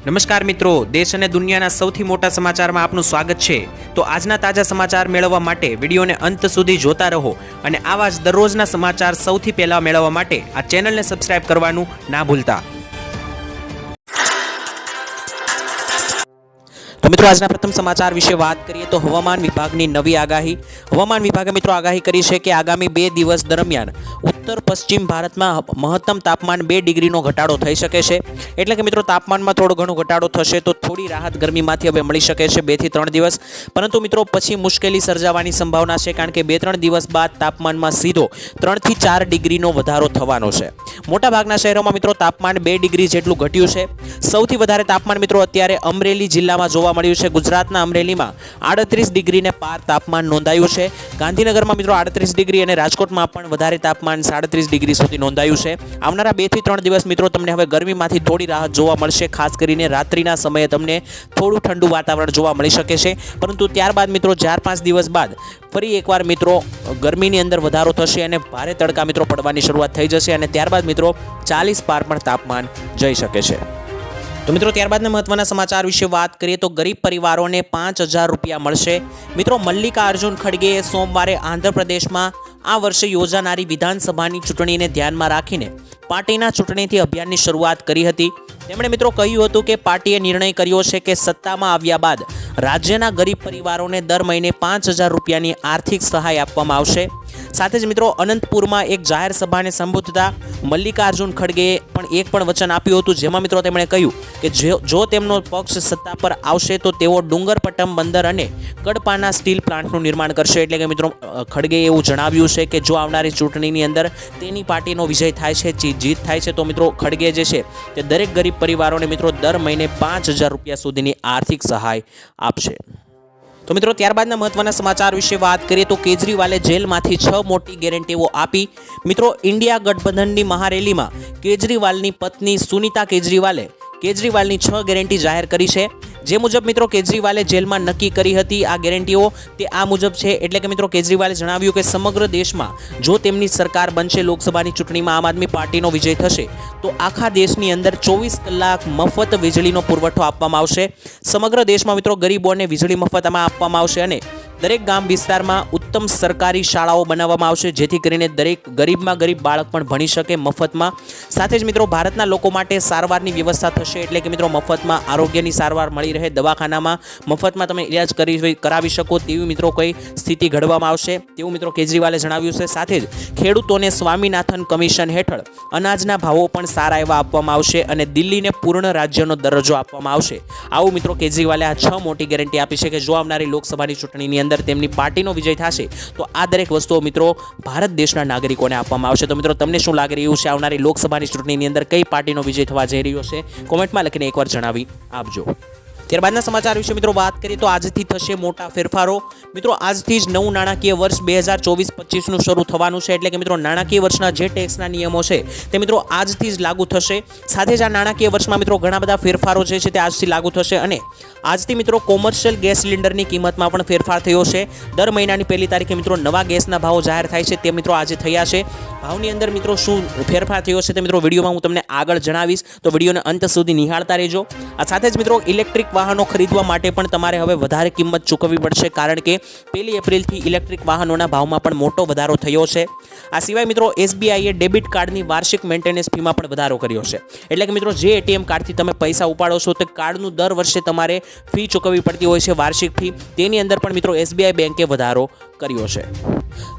નમસ્કાર મિત્રો, દેશ અને દુનિયાના સૌથી મોટા સમાચારમાં આપનું સ્વાગત છે। તો આજના તાજા સમાચાર મેળવવા માટે વિડીયોને અંત સુધી જોતા રહો અને આવા જ દરરોજના સમાચાર સૌથી પહેલા મેળવવા માટે આ ચેનલને સબસ્ક્રાઇબ કરવાનું ના ભૂલતા। તો મિત્રો આજના પ્રથમ સમાચાર વિશે વાત કરીએ તો હવામાન વિભાગની નવી આગાહી। હવામાન વિભાગે મિત્રો આગાહી કરી છે કે આગામી 2 દિવસ દરમિયાન उत्तर पश्चिम भारत में महत्तम तापमान 2 डिग्रीनो घटाडो थई शके छे। एटले के मित्रों तापमान में थोड़ो घणो घटाडो थशे तो थोड़ी राहत गर्मी मांथी हवे मळी शके छे 2 થી 3 दिवस। परंतु मित्रों पछी मुश्केली सर्जावानी संभावना छे, कारण के 2-3 दिवस बाद तापमान में सीधो 3 થી 4 डिग्रीनो વધારો થવાનો છે। मोटा भागना शहेरों मित्रों तापमान 2 डिग्री जेटलुं घट्युं छे। सौथी वधारे तापमान मित्रों अत्यारे अमरेली जिल्लामां जोवा मळ्युं छे। गुजरातना अमरेलीमां 38 डिग्रीने पार तापमान नोंधायुं छे। गांधीनगरमां मित्रों 38 डिग्री अने राजकोटमां पण वधारे तापमान 37 डिग्री सुधी नोंधायुं छे। आवनारा 2 થી 3 दिवस मित्रों तमने हवे गरमीमांथी थोड़ी राहत जोवा मळशे। खास करीने रात्रिना समये तमने थोड़ुं ठंडू वातावरण जोवा मळी शके छे। परंतु त्यारबाद मित्रों 4-5 दिवस बाद फरी एकवार मित्रों गरमीनी अंदर वधारो थशे अने भारे तड़का मित्रों पड़वानी शरूआत थई जशे अने त्यारबाद मित्रों 40 पार पण तापमान जई शके छे। तो मित्रों त्यारबादना महत्वना समाचार विषे बात करिए तो गरीब परिवारों ने 5,000 रुपया मळशे। मित्रों मल्लिकार्जुन खड़गेए सोमवारे आंध्रप्रदेश में आ वर्षे योजानारी विधानसभानी चूंटणीने ध्यानमां राखीने पार्टीना चूंटणीथी अभियाननी शरूआत करी हती। તેમણે મિત્રો કહ્યું હતું કે પાર્ટીએ નિર્ણય કર્યો છે કે સત્તામાં આવ્યા બાદ રાજ્યના ગરીબ પરિવારોને દર મહિને 5,000 રૂપિયાની આર્થિક સહાય આપવામાં આવશે। સાથે જ મિત્રો અનંતપુરમાં એક જાહેર સભાને સંબોધતા મલ્લિકાર્જુન ખડગેએ પણ વચન આપ્યું હતું, જેમાં મિત્રો તેમણે કહ્યું કે જો તેમનો પક્ષ સત્તા પર આવશે તો તેઓ ડુંગરપટ્ટમ બંદર અને કડપાના સ્ટીલ પ્લાન્ટનું નિર્માણ કરશે। એટલે કે મિત્રો ખડગેએ એવું જણાવ્યું છે કે જો આવનારી ચૂંટણીની અંદર તેની પાર્ટીનો વિજય થાય છે, જીત થાય છે, તો મિત્રો ખડગે જે છે તે દરેક ગરીબ परिवारों ने मित्रों दर महीने 5,000 रुपया सुधीनी आर्थिक सहाय आपशे। तो मित्रों त्यारबादना महत्वना समाचार विषे बात करिए तो केजरीवाले जेलमांथी 6 मोटी गेरंटीओ आपी। मित्रों इंडिया गठबंधननी महारेली में केजरीवालनी पत्नी सुनीता केजरीवालनी 6 गेरंटी जाहिर करी छे। जे मुजब मित्रों केजरीवाले जेल में नक्की करी हती आ गेरंटीओ ते आ मुजब छे। एटले के मित्रों केजरीवाले जणाव्युं के समग्र देश में जो तेमनी सरकार बनशे, लोकसभानी चूंटणीमां आम आदमी पार्टीनो विजय थशे तो आखा देशनी अंदर 24 कलाक मफत वीजळीनो पुरवठो आपवामां आवशे। समग्र देश में मित्रों गरीबोने वीजળી मफतमां आपवामां आवशे अने दरेक गाम विस्तार में उत्तम सरकारी शाळाओ बनाववामां आवशे, जेथी करीने दरेक गरीबमां गरीब बाळक पण भणी शके मफतमां। साथे ज मित्रों भारतना लोको माटे सारवारनी व्यवस्था थशे। एटले के मित्रों मफतमां आरोग्यनी सारवार मळी रहे, दवाखानामां मफतमां तमे इलाज करावी शको तेवी मित्रों कोई स्थिति घडवामां आवशे तेवुं मित्रों केजरीवाले जणाव्युं छे। साथे ज खेडूतोने स्वामीनाथन कमिशन हेठळ अनाजना भावो पण सारा एवा आपवामां आवशे अने दिल्हीने पूर्ण राज्यनो दरज्जो आपवामां आवशे। आवुं मित्रों केजरीवाले आ 6 मोटी गेरंटी आपी छे के जो आवनारी लोकसभानी चूंटणीनी अंदर तेमनी पार्टीनो विजय थशे तो आ दरेक वस्तुओ मित्रों भारत देशना नागरिकोने आपवामां आवशे। तो मित्रों तमने शुं लागी रह्युं छे आवनारी लोकसभानी चूंटणीनी अंदर कई पार्टीनो विजय थवा जई रह्यो छे? कोमेंटमां लखीने एकवार जणावी आपजो। त्यारबादना समाचार विषय मित्रों बात करिए तो आजथी थशे मोटा फेरफारो। मित्रों आजथी ज नवुं नाणाकीय वर्ष 2024-25 नुं शरू थवानुं छे। एटले के मित्रों नाणाकीय वर्षना जे टेक्सना नियमो छे ते मित्रों आजथी ज लागू थशे। साथे ज आ नाणाकीय वर्षमां मित्रों घणा बधा फेरफारो जे छे ते आजथी लागू थशे अने आजथी मित्रों कोमर्शियल गैस सिलिंडरनी किंमतमां पण फेरफार थयो छे। दर महीनानी पहली तारीखे मित्रों नवा गैसना भाव जाहेर थाय छे ते मित्रों आज थया छे। भावनी अंदर मित्रों शुं फेरफार थयो छे ते मित्रों विडियोमां हुं तमने आगळ जणावीश, तो विडियोने अंत सुधी निहाळता रहेजो। आ साथे ज मित्रों इलेक्ट्रिक वाहनों खरीदवा माटे पण तमारे हवे वधारे किंमत चूकववी पड़शे, कारण के 1 एप्रिल थी इलेक्ट्रिक वाहनोना भावमां पण मोटो वधारो थयो छे। आ सिवाय मित्रों एसबीआईए डेबिट कार्डनी वार्षिक मेंटेनन्स फीमां पण वधारो कर्यो छे। एटले के मित्रों जे एटीएम कार्डथी तमे पैसा उपाडो छो ते कार्डनुं दर वर्षे तमारे फी चूकववी पड़ती होय छे, वार्षिक फी। तेनी अंदर पण मित्रों एसबीआई बेंके वधारो कर्यो छे।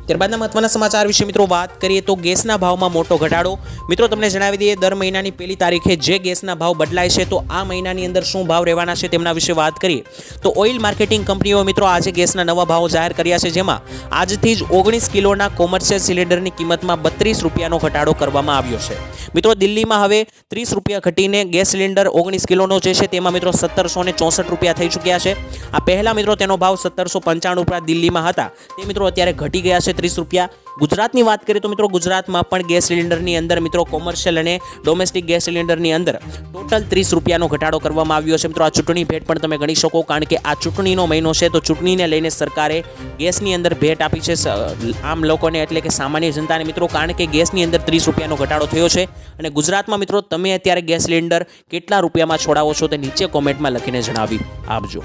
त्यारबादना महत्वना समाचार विषय मित्रों बात करिए तो गैसना भावमां मोटो घटाडो। मित्रों तमने जणावी दઈએ दर महीनानी पहली तारीखे जे गैसना भाव बदलाय छे तो आ महीनानी अंदर शुं भाव रहेवाना छे तेमना विषे बात करिए तो ऑइल मार्केटिंग कंपनीओ मित्रों आज गैसना नवा भाव जाहिर कर्या छे, जेमां आजथी ज 19 किलोना कोमर्शियल सिलिंडरनी किंमतमां 32 રૂપિયાનો ઘટાડો કરવામાં આવ્યો છે। मित्रों दिल्हीमां हवे 30 રૂપિયા घटीने गैस सिलिंडर 19 किलोनो जे छे तेमां मित्रों 1764 રૂપિયા થઈ ચૂક્યા છે। आ पहला मित्रों तेनो भाव 1795 રૂપિયા दिल्हीमां हता ते मित्रों अत्यारे घटी गया छे 30 રૂપિયા। गुजरातनी बात करिए तो मित्रों गुजरातमां पण गैस सिलिंडरनी अंदर मित्रों कोमर्शियल अने डोमेस्टिक गैस सिलिंडरनी अंदर टोटल 30 રૂપિયાનો ઘટાડો કરવામાં આવ્યો છે। मित्रों आ ચૂંટણી ભેટ પણ તમે ગણી શકો, કારણ કે આ ચૂંટણીનો મહિનો છે તો ચૂંટણીને લઈને સરકારે ગેસની અંદર ભેટ આપી છે આમ લોકોને, એટલે કે સામાન્ય જનતાને મિત્રો, કારણ કે ગેસની અંદર 30 રૂપિયાનો ઘટાડો થયો છે. અને ગુજરાતમાં મિત્રો તમે અત્યારે ગેસ સિલિન્ડર કેટલા રૂપિયામાં છોડાવો છો તે નીચે કોમેન્ટમાં લખીને જણાવી આપજો.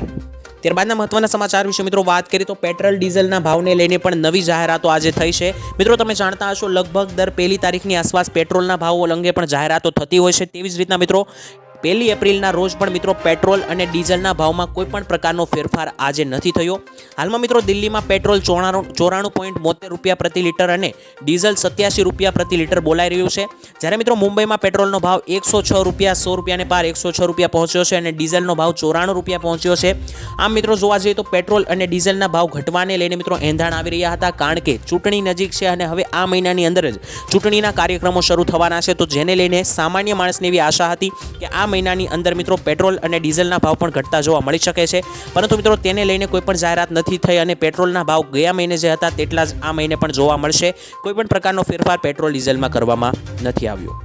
ત્યારબાદના મહત્વના સમાચાર વિશે મિત્રો વાત કરીએ તો પેટ્રોલ ડીઝલના ભાવને લઈને પણ નવી જાહેરાતો આજે થઈ છે. મિત્રો તમે જાણતા હશો લગભગ દર 1 તારીખની આસપાસ પેટ્રોલના ભાવો અંગે પણ જાહેરાતો થતી હોય છે. તેવી જ રીતના મિત્રો 1 એપ્રિલના રોજ પણ મિત્રો પેટ્રોલ અને ડીઝલના ભાવમાં કોઈ પણ પ્રકારનો ફેરફાર આજે નથી થયો. હાલમાં મિત્રો દિલ્હીમાં પેટ્રોલ 94.72 રૂપિયા પ્રતિ લીટર અને ડીઝલ 87 રૂપિયા પ્રતિ લીટર બોલાઈ રહ્યું છે. જ્યારે મિત્રો મુંબઈમાં પેટ્રોલનો ભાવ 106 રૂપિયા 100 રૂપિયાને પાર 106 રૂપિયા પહોંચ્યો છે અને ડીઝલનો ભાવ 94 રૂપિયા પહોંચ્યો છે. આમ મિત્રો જોવા જઈએ તો પેટ્રોલ અને ડીઝલના ભાવ ઘટવાને લઈને મિત્રો એંધાણ આવી રહ્યા હતા, કારણ કે ચૂંટણી નજીક છે અને હવે આ મહિનાની અંદર જ ચૂંટણીના કાર્યક્રમો શરૂ થવાના છે. તો જેને લઈને સામાન્ય માણસને એવી આશા હતી કે આ મહિનાની અંદર મિત્રો પેટ્રોલ અને ડીઝલના ભાવ પણ ઘટતા જોવા મળી શકે છે, પરંતુ મિત્રો તેને લઈને કોઈ પણ જાહેરાત નથી થઈ અને પેટ્રોલના ભાવ ગયા મહિને જે હતા તેટલા જ આ મહિને પણ જોવા મળશે. કોઈ પણ પ્રકારનો ફેરફાર પેટ્રોલ ડીઝલમાં કરવામાં નથી આવ્યો.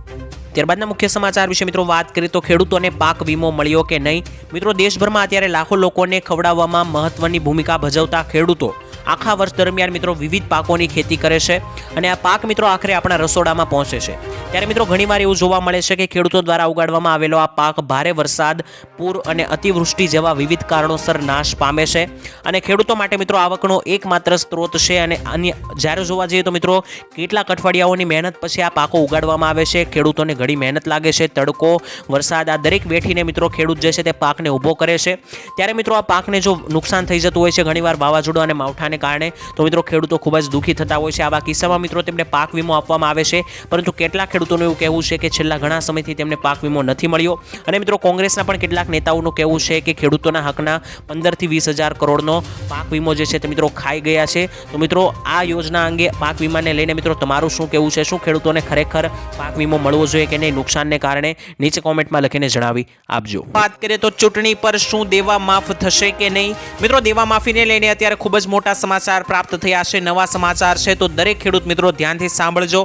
ત્યારબાદના મુખ્ય સમાચાર વિશે મિત્રો વાત કરીએ તો ખેડૂતોને પાક વીમો મળ્યો કે નહીં. મિત્રો દેશભરમાં અત્યારે લાખો લોકોને ખવડાવવામાં મહત્વની ભૂમિકા ભજવતા ખેડૂતો આખા વર્ષ દરમિયાન મિત્રો વિવિધ પાકોની ખેતી કરે છે અને આ પાક મિત્રો આખરે આપણા રસોડામાં પહોંચે છે. ત્યારે મિત્રો ઘણીવાર એવું જોવા મળે છે કે ખેડૂતો દ્વારા ઉગાડવામાં આવેલો આ પાક ભારે વરસાદ, પૂર અને અતિવૃષ્ટિ જેવા વિવિધ કારણોસર નાશ પામે છે અને ખેડૂતો માટે મિત્રો આવકનો એકમાત્ર સ્ત્રોત છે. અને અન્ય જ્યારે જોવા જઈએ તો મિત્રો કેટલાક અઠવાડિયાઓની મહેનત પછી આ પાકો ઉગાડવામાં આવે છે. ખેડૂતોને ઘણી મહેનત લાગે છે, તડકો, વરસાદ આ દરેક વેઠીને મિત્રો ખેડૂત જે છે તે પાકને ઊભો કરે છે. ત્યારે મિત્રો આ પાકને જો નુકસાન થઈ જતું હોય છે ઘણીવાર વાવાઝોડું અને માવઠાને કારણે, તો મિત્રો ખેડૂતો ખૂબ જ દુઃખી થતા હોય છે. આવા કિસ્સામાં મિત્રો તેમને પાક વીમો આપવામાં આવે છે, પરંતુ કેટલાક ખેડૂતોનું એવું કહેવું છે કે છેલ્લા ઘણા સમયથી તેમને પાક વીમો નથી મળ્યો. અને મિત્રો કોંગ્રેસના પણ કેટલાક નેતાઓનું કહેવું છે કે ખેડૂતોના હકના 15 થી 20,000 કરોડનો પાક વીમો જે છે તે મિત્રો ખાઈ ગયા છે. તો મિત્રો આ યોજના અંગે પાક વીમાને લઈને મિત્રો તમારું શું કહેવું છે? શું ખેડૂતોને ખરેખર પાક વીમો મળવો જોઈએ કે નહીં નુકસાનને કારણે? નીચે કોમેન્ટમાં લખીને જણાવી આપજો. વાત કરીએ તો ચૂંટણી પર શું દેવા માફ થશે કે નહીં. મિત્રો દેવા માફીને લઈને અત્યારે ખૂબ જ મોટા સમાચાર પ્રાપ્ત થયા છે, નવા સમાચાર છે, તો દરેક ખેડૂત મિત્રો ધ્યાનથી સાંભળજો.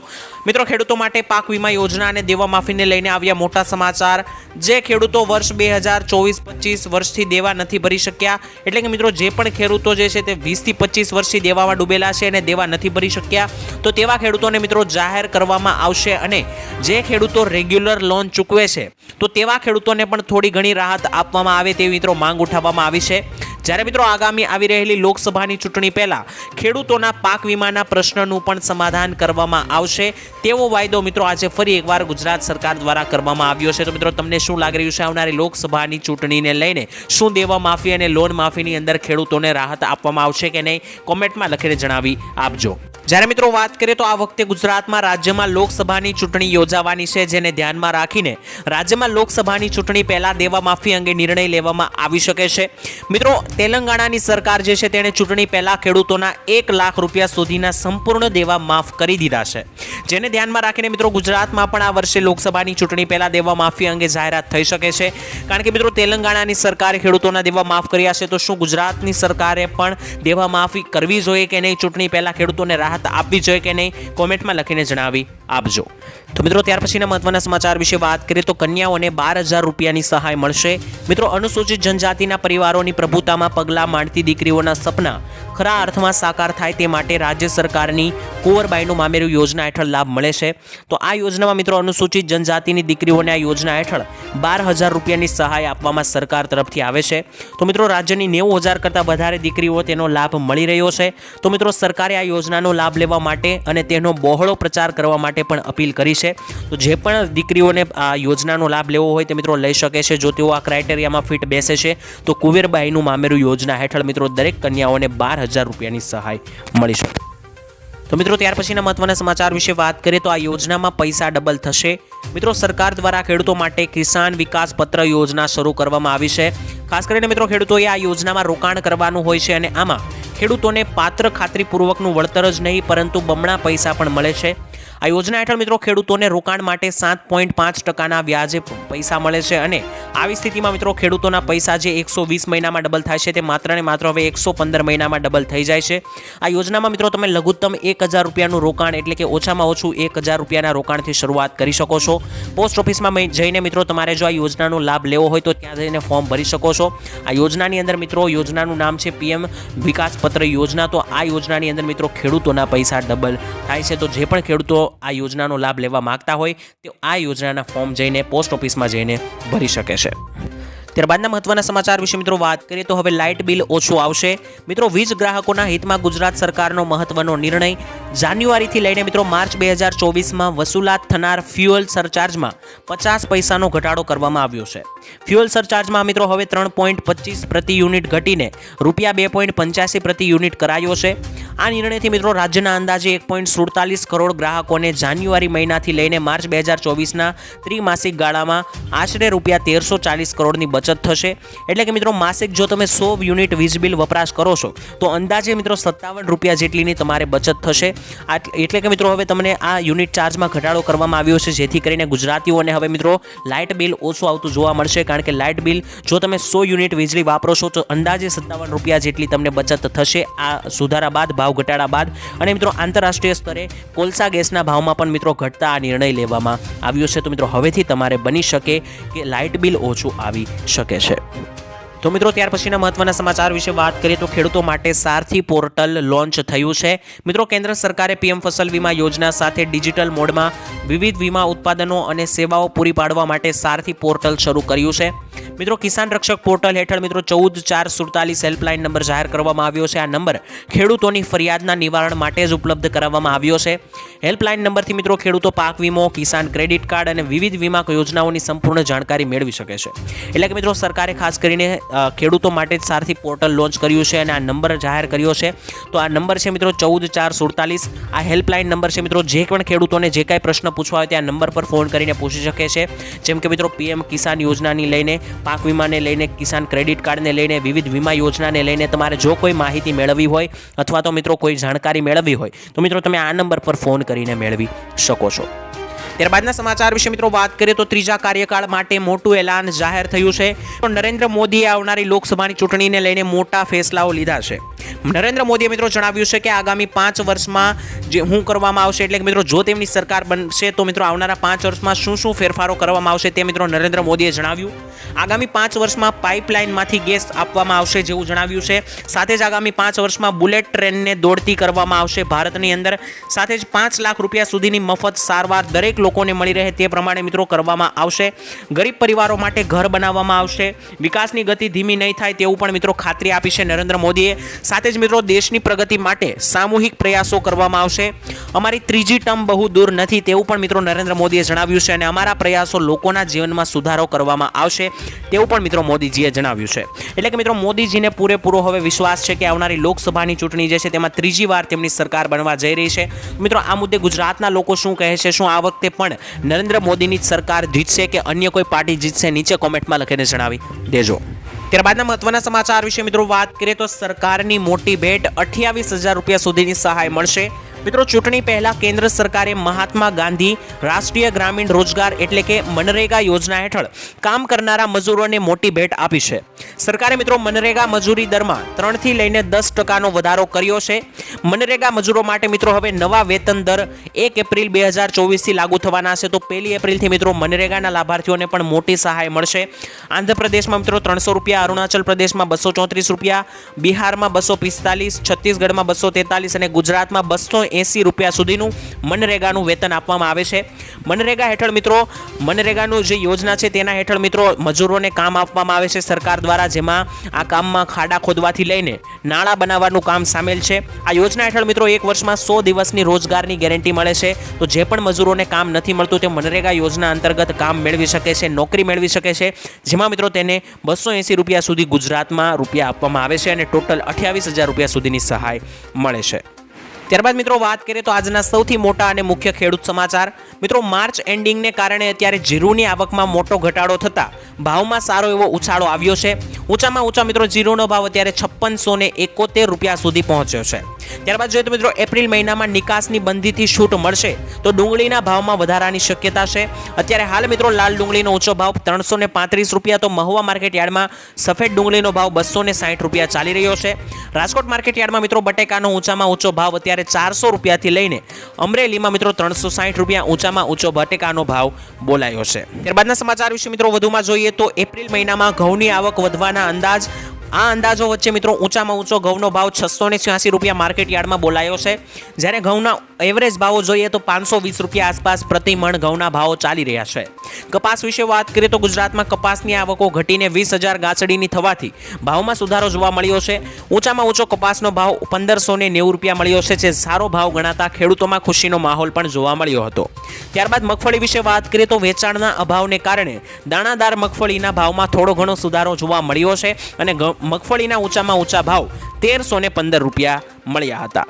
મિત્રો ખેડૂતો માટે પાક વીમા યોજના અને દેવા માફીને લઈને આવ્યા મોટા સમાચાર. જે ખેડૂતો વર્ષ 2024-25 વર્ષથી દેવા નથી ભરી શક્યા, એટલે કે મિત્રો જે પણ ખેડૂતો જે છે તે 20 થી 25 વર્ષથી દેવામાં ડૂબેલા છે અને દેવા નથી ભરી શક્યા, તો તેવા ખેડૂતોને મિત્રો જાહેર કરવામાં આવશે. અને જે ખેડૂતો રેગ્યુલર લોન ચૂકવે છે તો તેવા ખેડૂતોને પણ થોડી ઘણી રાહત આપવામાં આવે તેવી મિત્રો માંગ ઉઠાવવામાં આવી છે. જ્યારે મિત્રો આગામી આવી રહેલી લોકસભાની ચૂંટણી પહેલા ખેડૂતોના પાક વીમાના પ્રશ્નનું પણ સમાધાન કરવામાં આવશે તેવો વાયદો મિત્રો આજે ફરી એકવાર ગુજરાત સરકાર દ્વારા કરવામાં આવ્યો છે. તો મિત્રો તમને શું લાગી રહ્યું છે આવનારી લોકસભાની ચૂંટણીને લઈને? શું દેવા માફી અને લોન માફીની અંદર ખેડૂતોને રાહત આપવામાં આવશે કે નહીં? કોમેન્ટમાં લખીને જણાવી આપજો. જ્યારે મિત્રો વાત કરીએ તો આ વખતે ગુજરાતમાં રાજ્યમાં લોકસભાની ચૂંટણી યોજાવાની છે, જેને ધ્યાનમાં રાખીને રાજ્યમાં લોકસભાની ચૂંટણી પહેલા દેવા માફી અંગે નિર્ણય લેવામાં આવી શકે છે. મિત્રો તેલંગાણાની સરકાર જે છે તેણે ચૂંટણી પહેલા ખેડૂતોના 1 લાખ રૂપિયા સુધીના સંપૂર્ણ દેવા માફ કરી દીધા છે, જેને ધ્યાનમાં રાખીને મિત્રો ગુજરાતમાં પણ આ વર્ષે લોકસભાની ચૂંટણી પહેલા દેવા માફી અંગે જાહેરાત થઈ શકે છે. કારણ કે મિત્રો તેલંગાણાની સરકારે ખેડૂતોના દેવા માફ કર્યા છે, તો શું ગુજરાતની સરકારે પણ દેવા માફી કરવી જોઈએ કે નહીં? ચૂંટણી પહેલા ખેડૂતોને રાહત આપવી જોઈએ કે નહીં? કોમેન્ટમાં લખીને જણાવી આપજો. તો મિત્રો ત્યાર પછીના મહત્વના સમાચાર વિશે વાત કરીએ તો કન્યાઓને 12,000 રૂપિયાની સહાય મળશે. મિત્રો અનુસૂચિત જનજાતિના પરિવારોની પ્રભુતામાં પગલાં માંડતી દીકરીઓના સપના ખરા અર્થમાં સાકાર થાય તે માટે રાજ્ય સરકારની કુંવરબાઈનું મામેરું યોજના હેઠળ લાભ મળે છે. તો આ યોજનામાં મિત્રો અનુસૂચિત જનજાતિની દીકરીઓને આ યોજના હેઠળ 12,000 રૂપિયાની સહાય આપવામાં સરકાર તરફથી આવે છે. તો મિત્રો રાજ્યની 90,000 કરતાં વધારે દીકરીઓ તેનો લાભ મળી રહ્યો છે. તો મિત્રો સરકારે આ યોજનાનો લાભ લેવા માટે અને તેનો બહોળો પ્રચાર કરવા માટે પણ અપીલ કરી છે. તો જે પણ દીકરીઓને આ યોજનાનો લાભ લેવો હોય તે મિત્રો લઈ શકે છે, જો તેઓ આ ક્રાઇટેરિયામાં ફિટ બેસે છે. તો કુંવરબાઈનું મામેરું યોજના હેઠળ મિત્રો દરેક કન્યાઓને 12,000 રૂપિયાની સહાય મળી શકે. તો મિત્રો ત્યાર પછીના મહત્વના સમાચાર વિશે વાત કરીએ તો આ યોજનામાં પૈસા ડબલ થશે. મિત્રો સરકાર દ્વારા ખેડૂતો માટે કિસાન વિકાસ પત્ર યોજના શરૂ કરવામાં આવી છે. ખાસ કરીને મિત્રો ખેડૂતોએ આ યોજનામાં રોકાણ કરવાનું હોય છે અને આમાં ખેડૂતોને પાત્ર ખાતરીપૂર્વકનું વળતર જ નહીં પરંતુ બમણા પૈસા પણ મળે છે. આ યોજના હેઠળ મિત્રો ખેડૂતોને રોકાણ માટે 7.5% વ્યાજે પૈસા મળે છે અને આવી સ્થિતિમાં મિત્રો ખેડૂતોના પૈસા જે 120 મહિનામાં ડબલ થાય છે તે માત્ર ને માત્ર હવે 115 મહિનામાં ડબલ થઈ જાય છે। આ યોજનામાં મિત્રો તમે લઘુત્તમ 1000 રૂપિયાનું રોકાણ એટલે કે ઓછામાં ઓછું 1000 રૂપિયાના રોકાણથી શરૂઆત કરી શકો છો। પોસ્ટ ઓફિસમાં જઈને મિત્રો તમારે જો આ યોજનાનો લાભ લેવો હોય તો ત્યાં જઈને ફોર્મ ભરી શકો છો। આ યોજનાની અંદર મિત્રો યોજનાનું નામ છે PM વિકાસ પત્ર યોજના। તો આ યોજનાની અંદર મિત્રો ખેડૂતોના પૈસા ડબલ થાય છે। તો જે પણ ખેડૂતો આ યોજનાનો લાભ લેવા માંગતા હોય તે આ યોજનાના ફોર્મ જઈને પોસ્ટ ઓફિસમાં જઈને ભરી શકે છે। ત્યારબાદના મહત્વના સમાચાર વિશે મિત્રો વાત કરીએ તો હવે લાઇટ બિલ ઓછું આવશે। મિત્રો વીજ ગ્રાહકોના હિતમાં ગુજરાત સરકારનો મહત્વનો નિર્ણય। જાન્યુઆરીથી લઈને મિત્રો માર્ચ 2024માં વસૂલાત થનાર ફ્યુઅલ સરચાર્જમાં 50 પૈસાનો ઘટાડો કરવામાં આવ્યો છે। ફ્યુઅલ સરચાર્જમાં મિત્રો હવે 3.25 પ્રતિ યુનિટ ઘટીને ₹2.85 પ્રતિ યુનિટ કરાયો છે। આ નિર્ણયથી મિત્રો રાજ્યના અંદાજે 1.47 કરોડ ગ્રાહકોને જાન્યુઆરી મહિનાથી લઈને માર્ચ 2024ના ત્રિમાસિક ગાળામાં આશરે ₹1340 કરોડની બચત થશે। એટલે કે મિત્રો માસિક જો તમે 100 યુનિટ વીજ બિલ વપરાશ કરો છો તો અંદાજે મિત્રો ₹57 જેટલીની તમારે બચત થશે। એટલે કે મિત્રો હવે તમને આ યુનિટ ચાર્જમાં ઘટાડો કરવામાં આવ્યો છે જેથી કરીને ગુજરાતીઓને હવે મિત્રો લાઇટ બિલ ઓછું આવતું જોવા મળશે। કારણ કે લાઇટ બિલ જો તમે 100 યુનિટ વીજળી વાપરો છો તો અંદાજે ₹57 જેટલી તમને બચત થશે આ સુધારા બાદ, ભાવ ઘટાડા બાદ। અને મિત્રો આંતરરાષ્ટ્રીય સ્તરે કોલસા ગેસના ભાવમાં પણ મિત્રો ઘટતા આ નિર્ણય લેવામાં આવ્યો છે। તો મિત્રો હવેથી તમારે બની શકે કે લાઇટ બિલ ઓછું આવી શકે છે। તો મિત્રો ત્યાર પછીના મહત્વના સમાચાર વિશે વાત કરીએ તો ખેડૂતો માટે સારથી પોર્ટલ લોન્ચ થયું છે। મિત્રો કેન્દ્ર સરકારે PM ફસલ વીમા યોજના સાથે ડિજિટલ મોડમાં વિવિધ વીમા ઉત્પાદનો અને સેવાઓ પૂરી પાડવા માટે સારથી પોર્ટલ શરૂ કર્યું છે। મિત્રો કિસાન રક્ષક પોર્ટલ હેઠળ મિત્રો 14447 હેલ્પલાઇન નંબર જાહેર કરવામાં આવ્યો છે। આ નંબર ખેડૂતોની ફરિયાદના નિવારણ માટે જ ઉપલબ્ધ કરાવવામાં આવ્યો છે। હેલ્પલાઇન નંબરથી મિત્રો ખેડૂતો પાક વીમો, કિસાન ક્રેડિટ કાર્ડ અને વિવિધ વીમા યોજનાઓની સંપૂર્ણ જાણકારી મેળવી શકે છે। એટલે કે મિત્રો સરકારે ખાસ કરીને ખેડૂતો માટે જ સારથી પોર્ટલ લોન્ચ કર્યું છે અને આ નંબર જાહેર કર્યો છે। તો આ નંબર છે મિત્રો 14447। આ હેલ્પલાઇન નંબર છે મિત્રો જે પણ ખેડૂતોને જે કાંઈ પ્રશ્ન પૂછવા હોય તે આ નંબર પર ફોન કરીને પૂછી શકે છે। જેમ કે મિત્રો PM કિસાન યોજનાની લઈને, પાક વીમાને લઈને, કિસાન ક્રેડિટ કાર્ડને લઈને, વિવિધ વીમા યોજનાને લઈને તમારે જો કોઈ માહિતી મેળવવી હોય અથવા તો મિત્રો કોઈ જાણકારી મેળવવી હોય તો મિત્રો તમે આ નંબર પર ફોન કરીને મેળવી શકો છો। ત્યારબાદના સમાચાર વિશે મિત્રો વાત કરીએ તો ત્રીજા કાર્યકાળ માટે મોટું એલાન જાહેર થયું છે। તો નરેન્દ્ર મોદીએ આવનારી લોકસભાની ચૂંટણીને લઈને મોટા ફેસલાઓ લીધા છે। નરેન્દ્ર મોદીએ મિત્રો જણાવ્યું છે કે આગામી 5 વર્ષમાં જે કરવામાં આવશે એટલે કે મિત્રો જો તેમની સરકાર બનશે તો મિત્રો આવનારા 5 વર્ષમાં શું ફેરફારો કરવામાં આવશે તે મિત્રો નરેન્દ્ર મોદીએ જણાવ્યું। આગામી 5 વર્ષમાં પાઇપલાઇનમાંથી ગેસ આપવામાં આવશે જેવું જણાવ્યું છે। સાથે જ આગામી 5 વર્ષમાં બુલેટ ટ્રેનને દોડતી કરવામાં આવશે ભારતની અંદર। સાથે જ 5 લાખ રૂપિયા સુધીની મફત સારવાર દરેક લોકોને મળી રહે તે પ્રમાણે મિત્રો કરવામાં આવશે। ગરીબ પરિવારો માટે ઘર બનાવવામાં આવશે। વિકાસની ગતિ ધીમી નહીં થાય તેવું પણ મિત્રો ખાતરી આપી છે નરેન્દ્ર મોદીએ। સાથે જ મિત્રો દેશની પ્રગતિ માટે સામૂહિક પ્રયાસો કરવામાં આવશે। અમારી ત્રીજી ટર્મ બહુ દૂર નથી તેવું પણ મિત્રો નરેન્દ્ર મોદીએ જણાવ્યું છે અને અમારા પ્રયાસો લોકોના જીવનમાં સુધારો કરવામાં આવશે તેવું પણ મિત્રો મોદીજીએ જણાવ્યું છે। એટલે કે મિત્રો મોદીજીને પૂરેપૂરો હવે વિશ્વાસ છે કે આવનારી લોકસભાની ચૂંટણી જે છે તેમાં ત્રીજી વાર તેમની સરકાર બનવા જઈ રહી છે। મિત્રો આ મુદ્દે ગુજરાતના લોકો શું કહે છે, શું આ વખતે પણ નરેન્દ્ર મોદીની જ સરકાર જીતશે કે અન્ય કોઈ પાર્ટી જીતશે, નીચે કોમેન્ટમાં લખીને જણાવી દેજો। ત્યારબાદના મહત્વના સમાચાર વિશે મિત્રો વાત કરીએ તો સરકારની મોટી ભેટ 28,000 રૂપિયા સુધીની સહાય મળશે। મિત્રો ચૂંટણી પહેલા કેન્દ્ર સરકારે મહાત્મા ગાંધી રાષ્ટ્રીય ગ્રામીણ રોજગાર એટલે કે મનરેગા યોજના હેઠળ કામ કરનારા મજૂરોને મોટી ભેટ આપી છે। સરકારે મિત્રો મનરેગા મજૂરી દરમાં 3 થી લઈને 10% વધારો કર્યો છે। મનરેગા મજૂરો માટે મિત્રો હવે નવા વેતન દર 1 એપ્રિલ 2024 થી લાગુ થવાના છે। તો 1 એપ્રિલથી મિત્રો મનરેગાના લાભાર્થીઓને પણ મોટી સહાય મળશે। આંધ્રપ્રદેશમાં મિત્રો 300 રૂપિયા, અરુણાચલ પ્રદેશમાં 234 રૂપિયા, બિહારમાં 245, છત્તીસગઢમાં 243 અને ગુજરાતમાં 280 રૂપિયા સુધીનું મનરેગાનું વેતન આપવામાં આવે છે। મનરેગા હેઠળ મિત્રો મનરેગાનું જે યોજના છે તેના હેઠળ મિત્રો મજૂરોને કામ આપવામાં આવે છે સરકાર દ્વારા, જેમાં આ કામમાં ખાડા ખોદવાથી લઈને નાળા બનાવવાનું કામ સામેલ છે। આ યોજના હેઠળ મિત્રો 1 વર્ષમાં 100 દિવસની રોજગારની ગેરંટી મળે છે। તો જે પણ મજૂરોને કામ નથી મળતું તે મનરેગા યોજના અંતર્ગત કામ મેળવી શકે છે, નોકરી મેળવી શકે છે, જેમાં મિત્રો તેને 280 રૂપિયા સુધી ગુજરાતમાં રૂપિયા આપવામાં આવે છે અને ટોટલ 28,000 રૂપિયા સુધીની સહાય મળે છે। ત્યારબાદ મિત્રો વાત કરીએ તો આજના સૌથી મોટા અને મુખ્ય ખેડૂત સમાચાર। મિત્રો માર્ચ એન્ડિંગને કારણે અત્યારે જીરુની આવકમાં મોટો ઘટાડો થતા ભાવમાં સારો એવો ઉછાળો આવ્યો છે. ઊંચામાં ઊંચા મિત્રો જીરુનો ભાવ અત્યારે 5671 રૂપિયા સુધી પહોંચ્યો છે. ત્યારબાદ જોઈએ તો મિત્રો એપ્રિલ મહિનામાં નિકાસની બંધીથી છૂટ મળશે તો ડુંગળીના ભાવમાં વધારાની શક્યતા છે. અત્યારે હાલ મિત્રો લાલ ડુંગળીનો ઊંચો ભાવ 335 રૂપિયા, તો મહુવા માર્કેટ યાર્ડમાં સફેદ ડુંગળીનો ભાવ 260 રૂપિયા ચાલી રહ્યો છે. રાજકોટ માર્કેટ યાર્ડમાં મિત્રો બટેકાનો ઊંચામાં ઊંચો ભાવ અત્યારે 400 રૂપિયાથી લઈને અમરેલીમાં મિત્રો 360 રૂપિયા ઊંચામાં ઊંચો બટેકાનો ભાવ બોલાયો છે. ત્યારબાદના સમાચાર વિશે મિત્રો વધુમાં જોઈએ તો એપ્રિલ મહિનામાં ઘઉંની આવક વધવાના અંદાજો વચ્ચે મિત્રો ઊંચામાં ઊંચો ઘઉંનો ભાવ 686 રૂપિયા માર્કેટ યાર્ડમાં બોલાયો છે. જ્યારે ઘઉંના એવરેજ ભાવો જોઈએ તો 520 રૂપિયા આસપાસ પ્રતિ મણ ઘઉંના ભાવો ચાલી રહ્યા છે. કપાસ વિશે વાત કરીએ તો ગુજરાતમાં કપાસની આવકો ઘટીને 20,000 ગાંસડીની થવાથી ભાવમાં સુધારો જોવા મળ્યો છે. ઊંચામાં ઊંચો કપાસનો ભાવ 1590 રૂપિયા મળ્યો છે, જે સારો ભાવ ગણાતા ખેડૂતોમાં ખુશીનો માહોલ પણ જોવા મળ્યો હતો. ત્યારબાદ મગફળી વિશે વાત કરીએ તો વેચાણના અભાવને કારણે દાણાદાર મગફળીના ભાવમાં થોડો ઘણો સુધારો જોવા મળ્યો છે અને મગફળીના ઊંચામાં ઊંચા ભાવ 1315 રૂપિયા મળ્યા હતા.